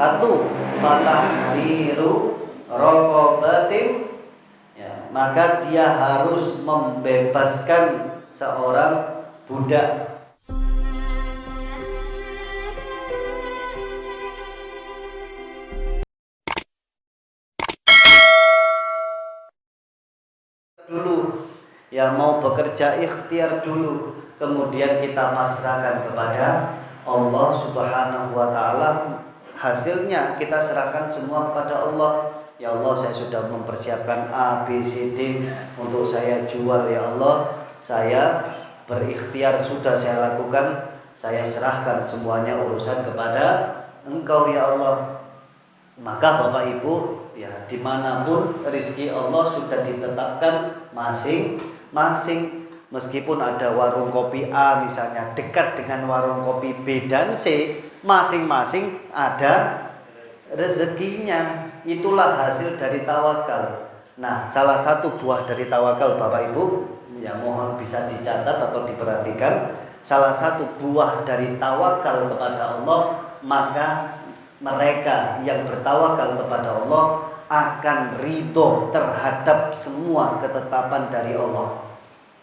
Satu, fatahriru raqabatin, ya, maka dia harus membebaskan seorang budak. Dulu, ya, mau bekerja ikhtiar dulu, kemudian kita pasrahkan kepada Allah Subhanahu wa taala. Hasilnya kita serahkan semua kepada Allah. Ya Allah, saya sudah mempersiapkan A, B, C, D untuk saya jual, ya Allah. Saya berikhtiar sudah saya lakukan. Saya serahkan semuanya urusan kepada Engkau, ya Allah. Maka Bapak Ibu, ya, dimanapun rezeki Allah sudah ditetapkan masing-masing. Meskipun ada warung kopi A misalnya dekat dengan warung kopi B dan C, masing-masing ada rezekinya. Itulah hasil dari tawakal. Nah, salah satu buah dari tawakal Bapak Ibu, ya, mohon bisa dicatat atau diperhatikan. Salah satu buah dari tawakal kepada Allah, maka mereka yang bertawakal kepada Allah akan ridho terhadap semua ketetapan dari Allah.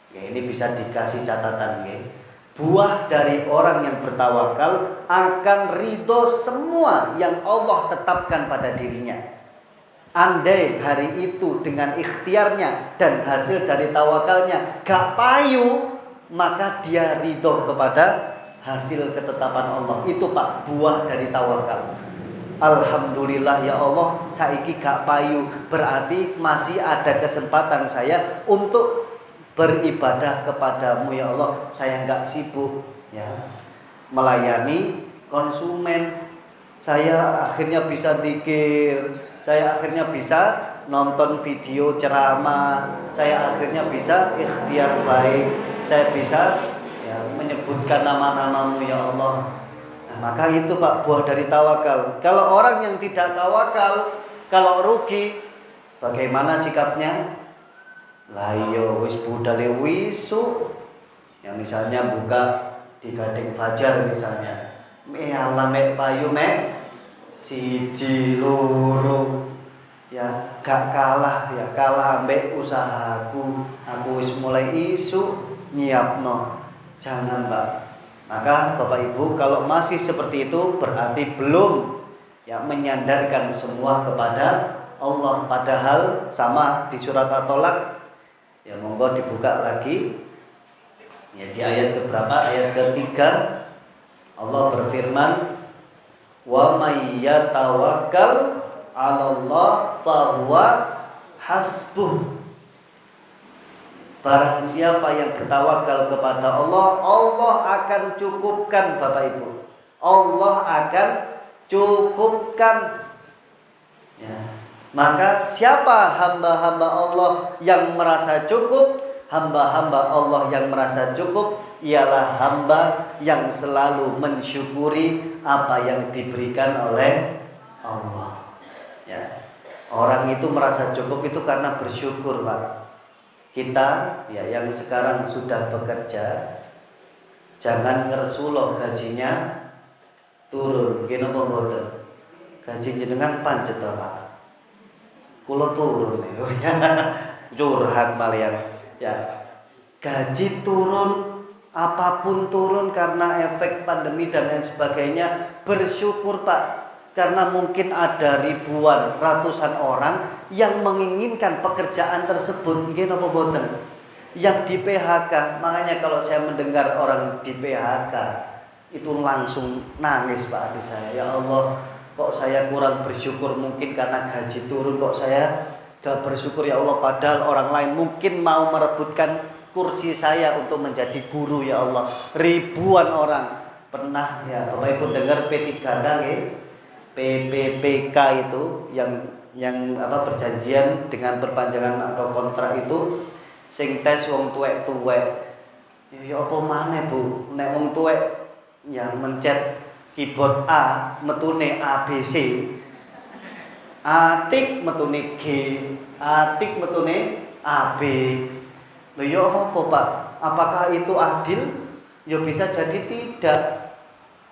Ya, ini bisa dikasih catatan, ya. Buah dari orang yang bertawakal akan ridho semua yang Allah tetapkan pada dirinya. Andai hari itu dengan ikhtiarnya dan hasil dari tawakalnya gak payu, maka dia ridho kepada hasil ketetapan Allah. Itu Pak, buah dari tawakal. Alhamdulillah ya Allah, saiki gak payu, berarti masih ada kesempatan saya untuk beribadah kepadamu, ya Allah. Saya enggak sibuk, ya, melayani konsumen. Saya akhirnya bisa zikir, saya akhirnya bisa nonton video ceramah, saya akhirnya bisa ikhtiar baik, saya bisa, ya, menyebutkan nama-namamu, ya Allah. Nah, maka itu Pak, buah dari tawakal. Kalau orang yang tidak tawakal, kalau rugi, bagaimana sikapnya? Lah iya wis budale wisu. Ya, misalnya buka di Gading Fajar misalnya. Ala mek payu mek siji loro. Ya, gak kalah, ya, kalah ambek usahaku. Aku wis mulai isu nyiapno. Jangan, Pak. Maka Bapak Ibu, kalau masih seperti itu berarti belum, ya, menyandarkan semua kepada Allah. Padahal sama di surat At-Tolak. Ya, monggo dibuka lagi. Ya, di ayat keberapa? Ayat ketiga. Allah berfirman, "Wa may yatawakkal 'alallah fahuwa hasbuh." Barang siapa yang bertawakal kepada Allah, Allah akan cukupkan, Bapak Ibu. Allah akan cukupkan. Ya. Maka siapa hamba-hamba Allah yang merasa cukup? Hamba-hamba Allah yang merasa cukup ialah hamba yang selalu mensyukuri apa yang diberikan oleh Allah. Ya. Orang itu merasa cukup itu karena bersyukur, Pak. Kita, ya, yang sekarang sudah bekerja, jangan ngersuloh gajinya turun. Gini apa mboten? Gaji jenengan pancet, Pak. Kulo turun, ya. Curhat malian. Ya, gaji turun, apapun turun karena efek pandemi dan lain sebagainya, bersyukur Pak. Karena mungkin ada ribuan, ratusan orang yang menginginkan pekerjaan tersebut, nggih napa boten? Yang di PHK. Makanya kalau saya mendengar orang di PHK, itu langsung nangis Pak hati saya. Ya Allah, kok saya kurang bersyukur, mungkin karena gaji turun, kok saya gak bersyukur, ya Allah. Padahal orang lain mungkin mau merebutkan kursi saya untuk menjadi guru, ya Allah. Ribuan orang. Pernah, ya, Bapak Ibu dengar P3K, PPPK itu yang apa, perjanjian dengan perpanjangan atau kontrak itu sing tes wong tuwek-tuwek. Ya apa maneh Bu, nek wong tuwek ya mencet keyboard A, metune ABC, atik metune G, atik metune AB. Lho ya apa Pak? Apakah itu adil? Ya bisa jadi tidak.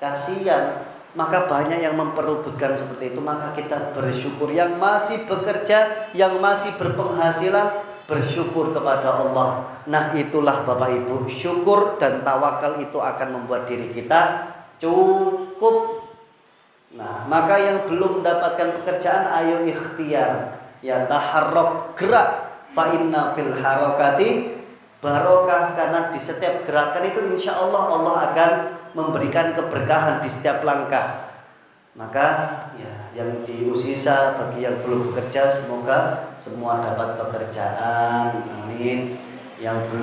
Kasihan. maka banyak yang memperebutkan seperti itu. Maka kita bersyukur, yang masih bekerja, yang masih berpenghasilan, bersyukur kepada Allah. Nah, itulah Bapak Ibu, syukur dan tawakal itu akan membuat diri kita cukup. Nah, maka yang belum mendapatkan pekerjaan, ayo ikhtiar, ya taharrok, gerak. Fa inna fil harakati barokah, karena di setiap gerakan itu insya Allah Allah akan memberikan keberkahan di setiap langkah. Maka ya, yang diusaha bagi yang belum bekerja, semoga semua dapat pekerjaan, amin. Yang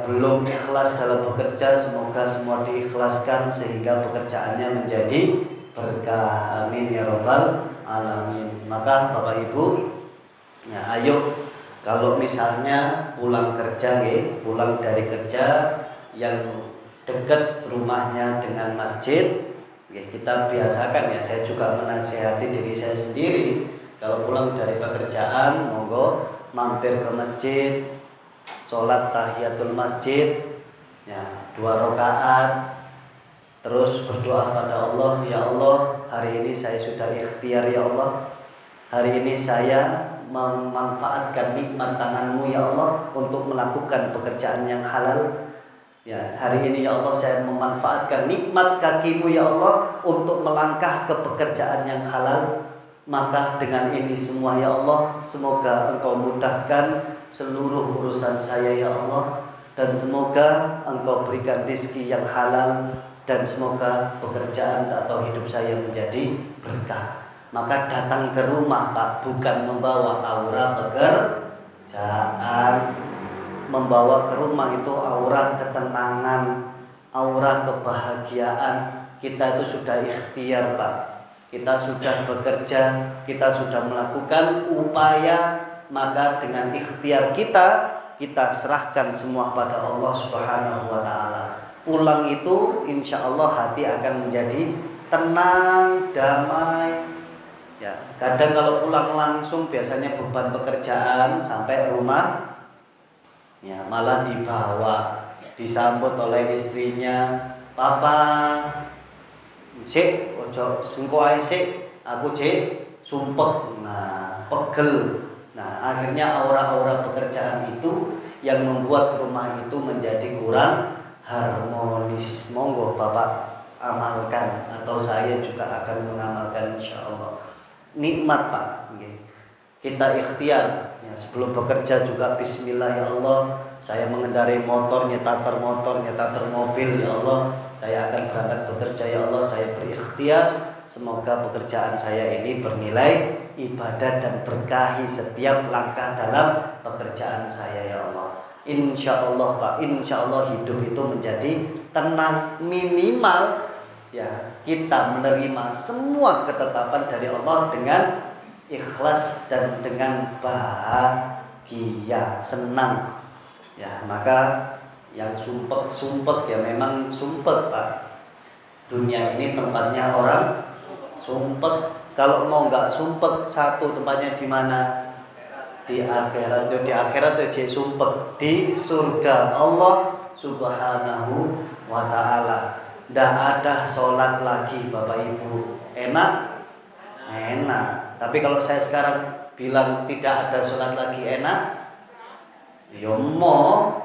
belum ikhlas dalam bekerja, semoga semua diikhlaskan sehingga pekerjaannya menjadi berkah, amin ya rabbal alamin. Maka Bapak Ibu, ya ayo, kalau misalnya pulang kerja, pulang dari kerja yang dekat rumahnya dengan masjid, kita biasakan ya, saya juga menasihati diri saya sendiri, kalau pulang dari pekerjaan, monggo mampir ke masjid, sholat tahiyatul masjid, ya 2 rakaat, terus berdoa pada Allah, ya Allah, hari ini saya sudah ikhtiar ya Allah, hari ini saya memanfaatkan nikmat tangan-Mu ya Allah untuk melakukan pekerjaan yang halal. Ya, hari ini ya Allah saya memanfaatkan nikmat kaki-Mu ya Allah untuk melangkah ke pekerjaan yang halal. Maka dengan ini semua ya Allah, semoga Engkau mudahkan seluruh urusan saya ya Allah, dan semoga Engkau berikan rezeki yang halal, dan semoga pekerjaan atau hidup saya menjadi berkah. Maka datang ke rumah Pak, bukan membawa aura pekerjaan. Membawa ke rumah itu aura ketenangan, aura kebahagiaan. Kita itu sudah ikhtiar Pak, kita sudah bekerja, kita sudah melakukan upaya. Maka dengan ikhtiar kita serahkan semua pada Allah Subhanahu wa ta'ala. Pulang itu insya Allah hati akan menjadi tenang, damai. Ya, kadang kalau pulang langsung biasanya beban pekerjaan sampai rumah, ya malah dibawa, disambut oleh istrinya, papa, sik, ojo sungko ae sik, aku sik, sumpek, nah pegel. Nah, akhirnya aura-aura pekerjaan itu yang membuat rumah itu menjadi kurang harmonis. Monggo Bapak amalkan, atau saya juga akan mengamalkan insya Allah. Nikmat Pak, kita ikhtiar. Ya, sebelum bekerja juga bismillah ya Allah, saya mengendarai motor, nyetater mobil ya Allah, saya akan berangkat bekerja ya Allah, saya berikhtiar. Semoga pekerjaan saya ini bernilai ibadah dan berkahi setiap langkah dalam pekerjaan saya ya Allah. Insya Allah Pak, insya Allah hidup itu menjadi tenang, minimal ya kita menerima semua ketetapan dari Allah dengan ikhlas dan dengan bahagia, senang. Ya, maka yang sumpek ya memang sumpek Pak. Dunia ini tempatnya orang sumpek. Kalau mau nggak sumpek, satu tempatnya di mana? Di akhirat. Di akhirat itu sumpek di surga Allah Subhanahu wa ta'ala. Nggak ada sholat lagi Bapak Ibu. Enak? Enak. Tapi kalau saya sekarang bilang tidak ada sholat lagi, enak? Ya mau.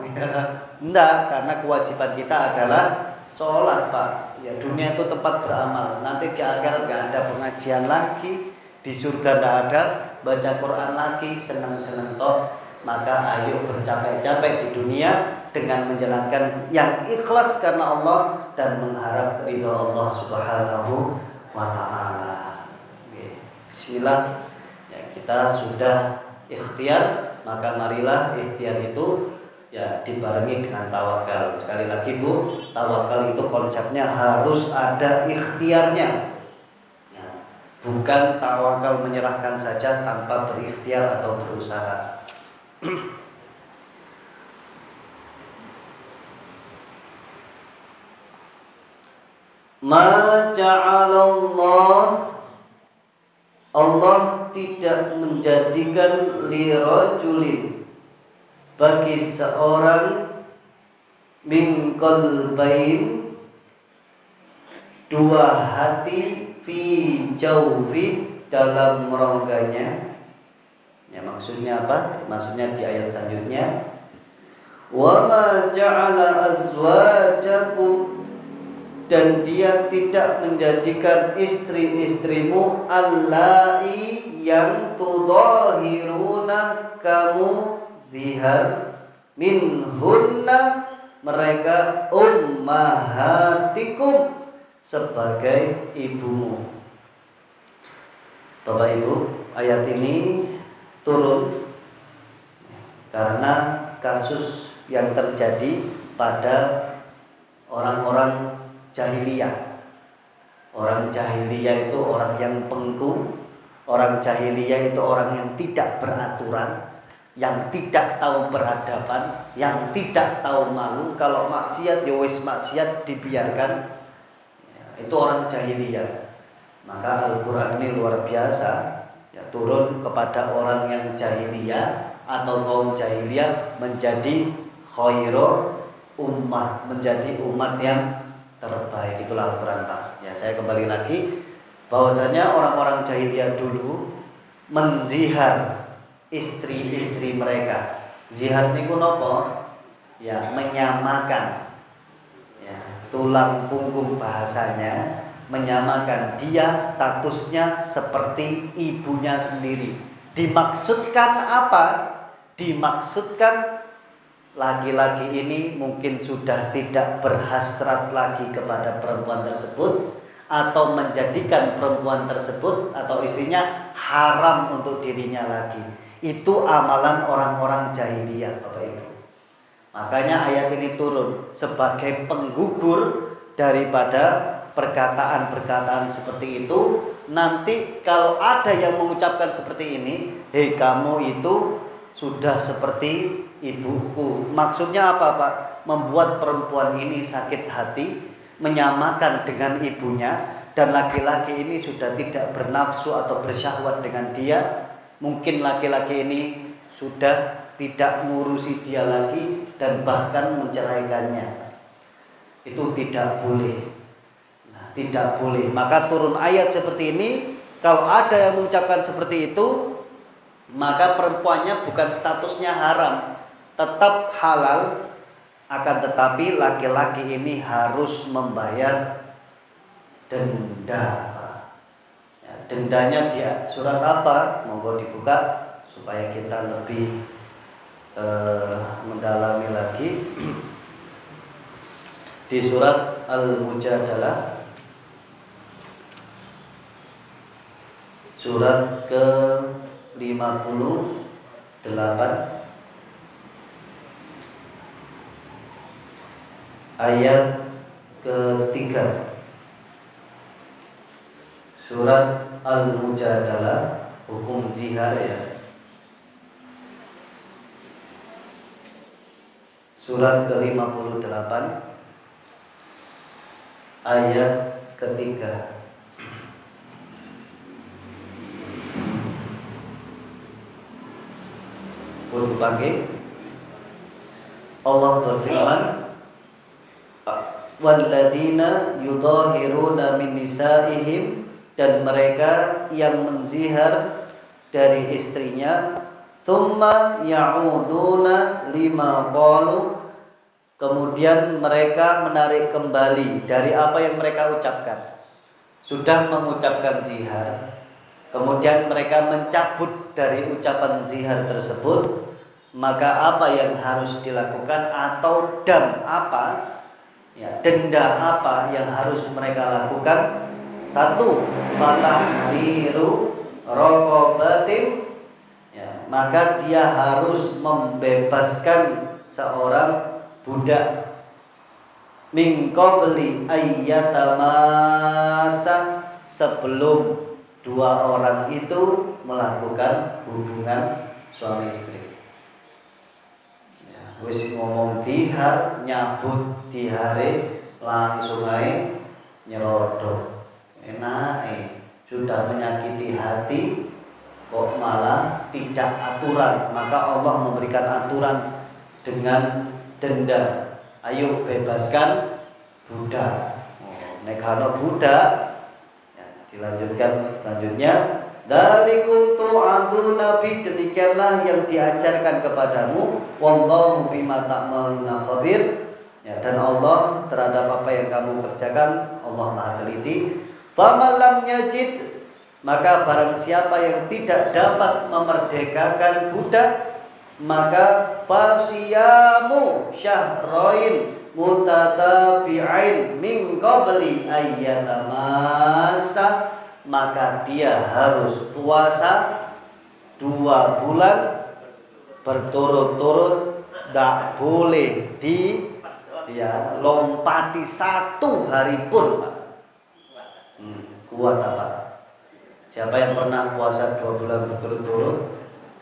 Enggak, karena kewajiban kita adalah sholat Pak. Ya, dunia itu tempat beramal. Nanti di akhirat nggak ada pengajian lagi, di surga nggak ada baca Quran lagi, senang-senang toh. Maka ayo bercapek-capek di dunia dengan menjalankan yang ikhlas karena Allah dan mengharap ridho Allah Subhanahu wa ta'ala. Bismillah. Ya, kita sudah ikhtiar, maka marilah ikhtiar itu ya dibarengi dengan tawakal. Sekali lagi Bu, tawakal itu konsepnya harus ada ikhtiarnya. Ya, bukan tawakal menyerahkan saja tanpa berikhtiar atau berusaha. Ma ja'alallah, Allah tidak menjadikan lirajulin, bagi seorang min qalbain, dua hati fi jaufi dalam rongganya. Ya, maksudnya apa? Maksudnya di ayat selanjutnya, wa ma ja'ala azwajakum, dan dia tidak menjadikan istri-istrimu allai yang tudahiruna kamu zihar minhunna, mereka ummahatikum, sebagai ibumu. Bapak Ibu, ayat ini turun karena kasus yang terjadi pada orang-orang jahiliyah. Orang jahiliyah itu orang yang pengku, orang jahiliyah itu orang yang tidak beraturan, yang tidak tahu peradaban, yang tidak tahu malu. Kalau maksiat ya wis maksiat, dibiarkan. Itu orang jahiliyah. Maka Al-Quran ini luar biasa, ya, turun kepada orang yang jahiliyah atau kaum jahiliyah menjadi khairul ummah, menjadi umat yang terbaik. Itulah Al-Quran, Pak. Ya, saya kembali lagi bahwasanya orang-orang jahiliyah dulu menzihar istri-istri mereka. Zihar niku napa? Ya, menyamakan. Ya, tulang punggung bahasanya, menyamakan, dia statusnya seperti ibunya sendiri. Dimaksudkan apa? Dimaksudkan laki-laki ini mungkin sudah tidak berhasrat lagi kepada perempuan tersebut, atau menjadikan perempuan tersebut atau istrinya haram untuk dirinya lagi. Itu amalan orang-orang jahiliyah, Bapak Ibu. Makanya ayat ini turun sebagai penggugur daripada perkataan-perkataan seperti itu. Nanti kalau ada yang mengucapkan seperti ini, hei kamu itu sudah seperti ibuku. Maksudnya apa, Pak? Membuat perempuan ini sakit hati, menyamakan dengan ibunya, dan laki-laki ini sudah tidak bernafsu atau bersyahwat dengan dia. Mungkin laki-laki ini sudah tidak ngurusi dia lagi dan bahkan menceraikannya. Itu tidak boleh. Nah, tidak boleh. Maka turun ayat seperti ini. Kalau ada yang mengucapkan seperti itu, maka perempuannya bukan statusnya haram, tetap halal. Akan tetapi laki-laki ini harus membayar denda. Ya, dendanya di surat apa? Monggo dibuka supaya kita lebih mendalami lagi. Di surat Al-Mujadalah, surat ke-58 ayat ke-3. Surat Al-Mujadalah, hukum zihar, ya. Surat ke-58 ayat ke-3. Pun dipakai. Allah berfirman, walladzina yudhahiruna min nisaihim, dan mereka yang menzihar dari istrinya, thumma ya'uduna lima qalu, kemudian mereka menarik kembali dari apa yang mereka ucapkan. Sudah mengucapkan zihar, kemudian mereka mencabut dari ucapan zihar tersebut, maka apa yang harus dilakukan, atau dam apa, ya, denda apa yang harus mereka lakukan? Satu, fatahriru raqabatin, ya, maka dia harus membebaskan seorang budak, min qabli ayyatamasa, sebelum dua orang itu melakukan hubungan suami istri. Ya, wis ngomong dihar, nyabut dihare, langsung ae nyelodok. Enak, sudah menyakiti hati kok malah tidak aturan. Maka Allah memberikan aturan dengan denda. Ayo bebaskan budak. nek ana budak, ya, dilanjutkan selanjutnya, dzalikum tu'adzuna bi, demikianlah yang diajarkan kepadamu, wallahu bima ta'maluna khabir. Ya, dan Allah terhadap apa yang kamu kerjakan Allah Maha teliti. Faman lam yajid, maka barang siapa yang tidak dapat memerdekakan budak, maka fasiyamu syahrain mutatabi'ain min qabli ayyatamassa, maka dia harus puasa 2 bulan berturut-turut, tidak boleh lompati 1 hari pun, Pak. Kuat apa? Siapa yang pernah puasa 2 bulan berturut-turut?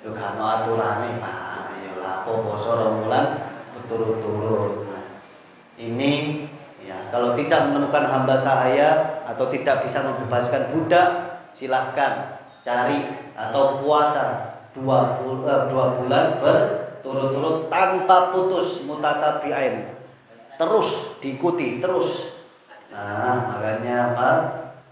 Yo kan aturane, Pak. Ya lapo poso 2 bulan berturut-turut. Ini ya, kalau tidak menemukan hamba sahaya atau tidak bisa membebaskan budak, silahkan cari atau puasa 2 bulan berturut-turut tanpa putus, mutatabi'ain. Terus diikuti terus. Nah, makanya apa?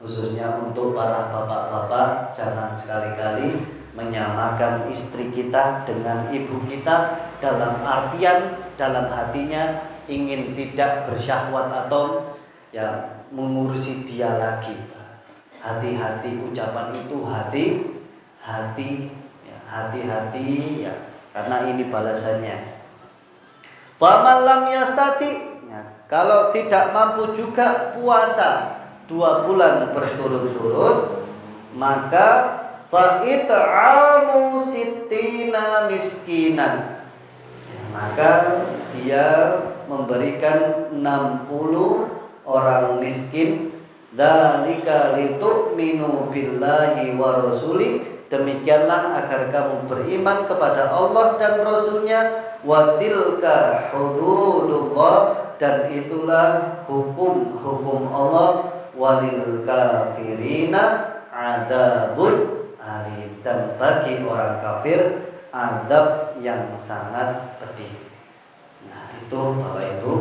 Khususnya untuk para bapak-bapak, jangan sekali-kali menyamakan istri kita dengan ibu kita dalam artian dalam hatinya ingin tidak bersyahwat atau ya mengurusi dia lagi. Hati-hati ucapan itu, hati-hati ya, karena ini balasannya. Faman lam yastati, kalau tidak mampu juga puasa 2 bulan berturut-turut, maka fa it'amu sittina miskinan, maka dia memberikan 60 orang miskin. Dzalika litu'minu billahi wa rasuli, demikianlah agar kamu beriman kepada Allah dan Rasulnya. Wa tilka hududullah, dan itulah hukum-hukum Allah. Walil kafirina adzabun alim, dan bagi orang kafir azab yang sangat pedih. Nah, itu Bapak Ibu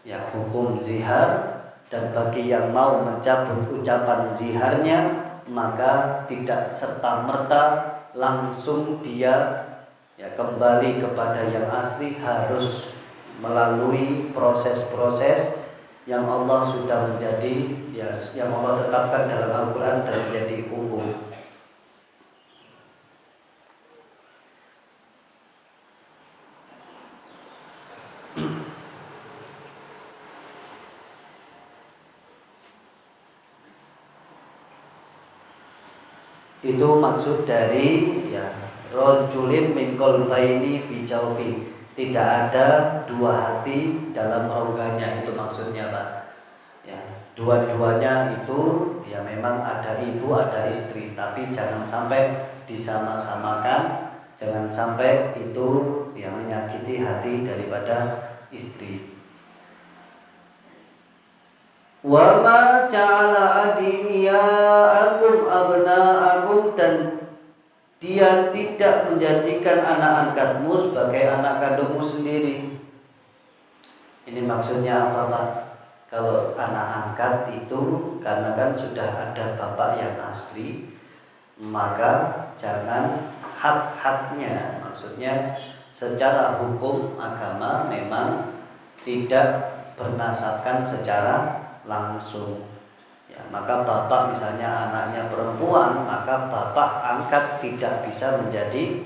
ya hukum zihar. Dan bagi yang mau mencabut ucapan ziharnya, maka tidak serta-merta langsung dia ya kembali kepada yang asli, harus melalui proses-proses yang Allah sudah menjadi ya, yang Allah tetapkan dalam Al-Quran dan menjadi hukum. Itu maksud dari ya rajulin min qalbaini fi jawfi, tidak ada 2 hati dalam rogganya, itu maksudnya Pak. Ya, dua-duanya itu ya memang ada ibu ada istri, tapi jangan sampai disama-samakan, jangan sampai itu yang menyakiti hati daripada istri. Wa ma ja'ala adiyaakum abna'akum, dan dia tidak menjadikan anak angkatmu sebagai anak kandungmu sendiri. Ini maksudnya apa Pak? Kalau anak angkat itu karena kan sudah ada bapak yang asli, maka jangan hak-haknya, maksudnya secara hukum agama memang tidak bernasabkan secara langsung ya, maka bapak misalnya anaknya perempuan, maka bapak angkat tidak bisa menjadi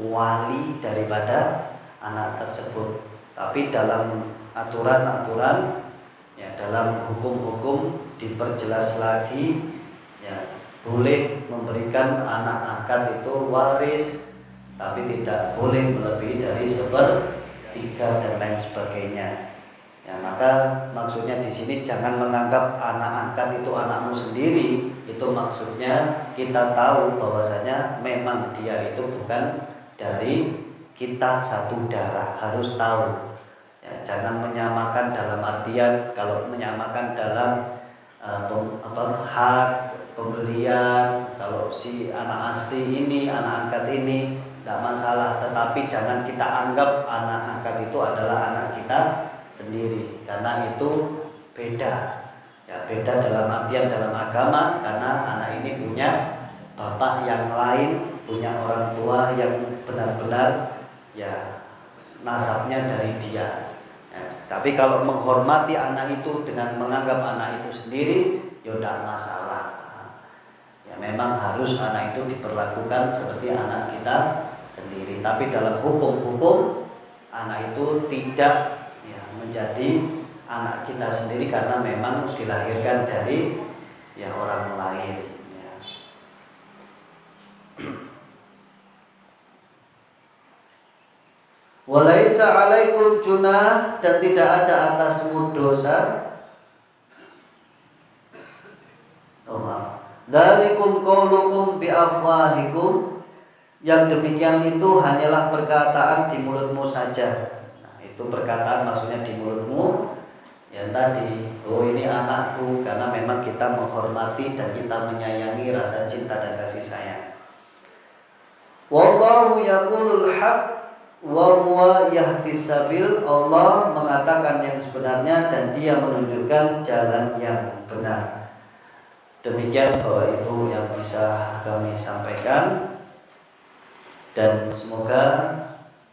wali daripada anak tersebut. Tapi dalam aturan-aturan ya, dalam hukum-hukum diperjelas lagi ya, boleh memberikan anak angkat itu waris, tapi tidak boleh melebihi dari 1/3 dan lain sebagainya. Ya, maka maksudnya di sini jangan menganggap anak angkat itu anakmu sendiri. Itu maksudnya kita tahu bahwasanya memang dia itu bukan dari kita satu darah, harus tahu. Ya, jangan menyamakan dalam artian, kalau menyamakan dalam hak pembelian, kalau si anak asli ini, anak angkat ini tidak masalah, tetapi jangan kita anggap anak angkat itu adalah anak kita sendiri, karena itu beda ya, beda dalam artian dalam agama, karena anak ini punya bapak yang lain, punya orang tua yang benar-benar ya nasabnya dari dia. Tapi kalau menghormati anak itu dengan menganggap anak itu sendiri, ya tidak masalah. Ya memang harus anak itu diperlakukan seperti anak kita sendiri. Tapi dalam hukum-hukum anak itu tidak ya menjadi anak kita sendiri karena memang dilahirkan dari ya orang lain. Ya. Walaisa alaikum junah, dan tidak ada atasmu dosa. Dzalikum qaulukum bi afwahikum, yang demikian itu hanyalah perkataan di mulutmu saja. Nah, itu perkataan maksudnya di mulutmu. Ya tadi, oh ini anakku, karena memang kita menghormati dan kita menyayangi rasa cinta dan kasih sayang. Wallahu yaqulul haq wa huwa yahdis sabil. Allah mengatakan yang sebenarnya dan Dia menunjukkan jalan yang benar. Demikian Bapak Ibu yang bisa kami sampaikan, dan semoga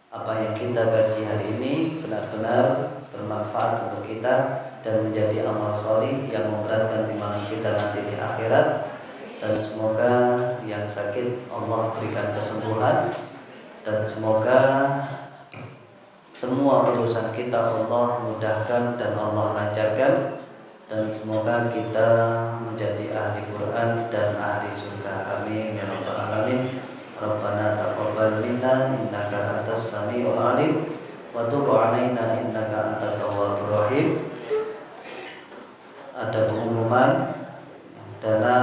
apa yang kita kaji hari ini benar-benar bermanfaat untuk kita dan menjadi amal solih yang memberatkan timbangan kita nanti di akhirat. Dan semoga yang sakit Allah berikan kesembuhan, dan semoga semua urusan kita Allah mudahkan dan Allah lancarkan, dan semoga kita menjadi ahli Quran dan ahli surga. Amin ya rabbal alamin. Rabbana taqabbal minna innaka antas samiul alim wa tub 'alaina innaka antat tawwabur rahim. Ada pengumuman dana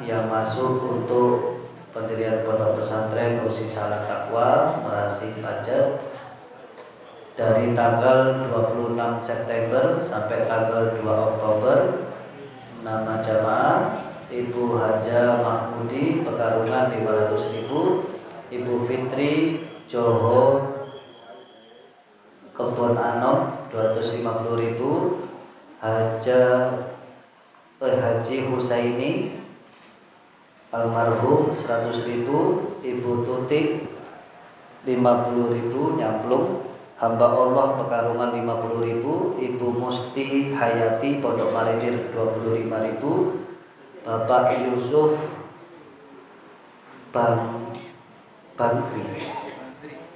yang masuk untuk pendirian pondok pesantren Usi Salak Taqwa Merasi Pajak dari tanggal 26 September sampai tanggal 2 Oktober. Nama jamaah Ibu Haja Mahmudi Pekarungan 500.000, Ibu Fitri Joho Kebon Anom 250.000, Haji Husaini almarhum 100.000, Ibu Tutik 50.000 nyamplung, hamba Allah Pekarungan 50.000, Ibu Musti Hayati Pondok Marinir 25.000, Bapak Yusuf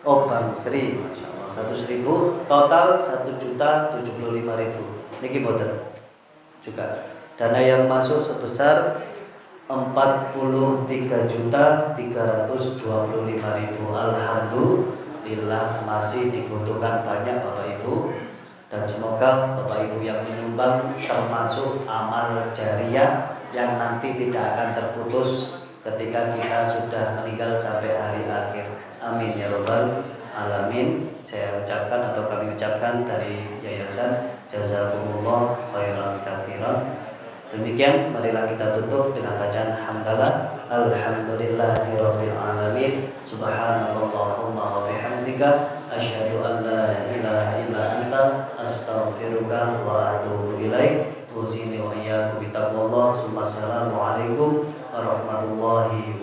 Bangsri, Masya Allah 100.000, total 1.075.000. Niki boten juga. Dana yang masuk sebesar 43.325.000. Alhamdulillah masih dibutuhkan banyak Bapak Ibu, dan semoga Bapak Ibu yang menyumbang termasuk amal jariah yang nanti tidak akan terputus ketika kita sudah meninggal sampai hari akhir. Amin ya rabbal alamin. Saya ucapkan atau kami ucapkan dari Yayasan Jazakumullah khairan katsiran. Demikian, marilah kita tutup dengan bacaan hamdalah. Alhamdulillahirabbil alamin. Subhanallahumma wa bihamdika asyhadu an la ilaha illa anta astaghfiruka wa atubu ilaik. Usini wa iyyakum bittaqwallah. Assalamualaikum warahmatullahi